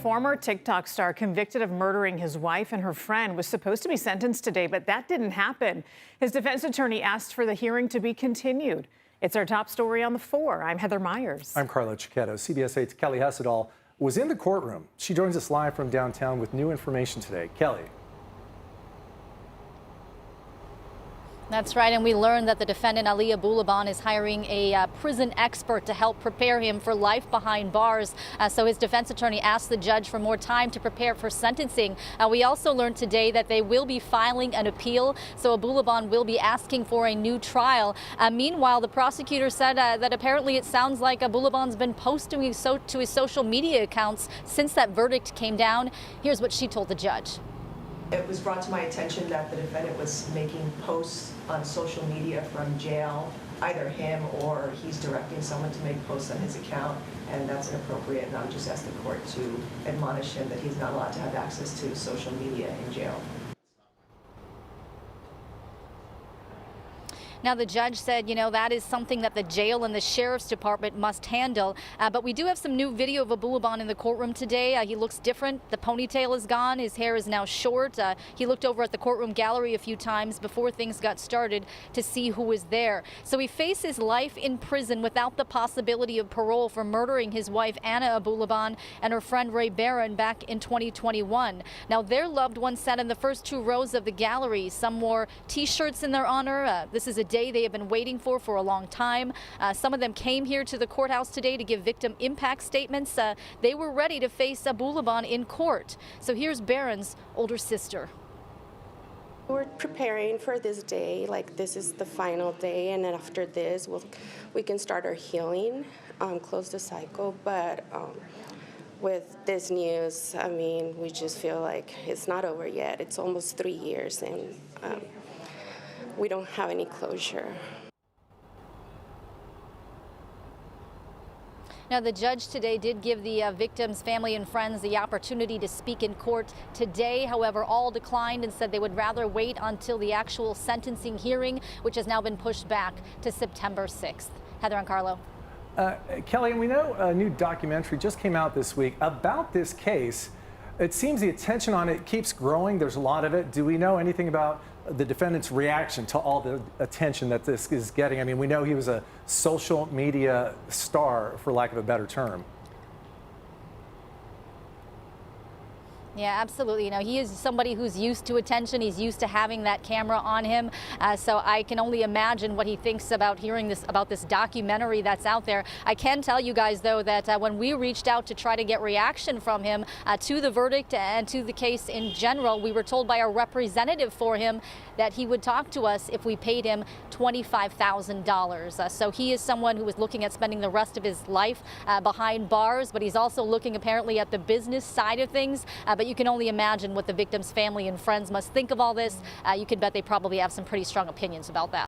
former TikTok star convicted of murdering his wife and her friend was supposed to be sentenced today, but that didn't happen. His defense attorney asked for the hearing to be continued. It's our top story on the 4. I'm Heather Myers. I'm Carlo Cicchetto. CBS 8's Kelly Hessedal was in the courtroom. She joins us live from downtown with new information today. Kelly. That's right, and we learned that the defendant, Ali Abulaban, is hiring a prison expert to help prepare him for life behind bars. So his defense attorney asked the judge for more time to prepare for sentencing. We also learned today that they will be filing an appeal, so Abulaban will be asking for a new trial. Meanwhile, the prosecutor said that apparently it sounds like Abulaban's been posting to his social media accounts since that verdict came down. Here's what she told the judge. It was brought to my attention that the defendant was making posts on social media from jail, either him or he's directing someone to make posts on his account, and that's inappropriate, and I would just ask the court to admonish him that he's not allowed to have access to social media in jail. Now, the judge said, that is something that the jail and the sheriff's department must handle. But we do have some new video of Abulaban in the courtroom today. He looks different. The ponytail is gone. His hair is now short. He looked over at the courtroom gallery a few times before things got started to see who was there. So he faces life in prison without the possibility of parole for murdering his wife, Ana Abulaban, and her friend Barron back in 2021. Now, their loved ones sat in the first 2 rows of the gallery. Some wore T-shirts in their honor. This is a day they have been waiting for a long time. Some of them came here to the courthouse today to give victim impact statements. They were ready to face Abulaban in court. So here's Barron's older sister. We're preparing for this day, like this is the final day, and then after this we can start our healing, close the cycle. But with this news, I mean, we just feel like it's not over yet. It's almost 3 years, and we don't have any closure. Now, the judge today did give the victim's family and friends the opportunity to speak in court today. However, all declined and said they would rather wait until the actual sentencing hearing, which has now been pushed back to September 6th. Heather and Carlo. Kelly, and we know a new documentary just came out this week about this case. It seems the attention on it keeps growing. There's a lot of it. Do we know anything about the defendant's reaction to all the attention that this is getting? I mean, we know he was a social media star, for lack of a better term. Yeah, absolutely. He is somebody who's used to attention. He's used to having that camera on him. So I can only imagine what he thinks about hearing about this documentary that's out there. I can tell you guys, though, that when we reached out to try to get reaction from him to the verdict and to the case in general, we were told by a representative for him that he would talk to us if we paid him $25,000. So he is someone who is looking at spending the rest of his life behind bars, but he's also looking apparently at the business side of things. But you can only imagine what the victim's family and friends must think of all this. You can bet they probably have some pretty strong opinions about that.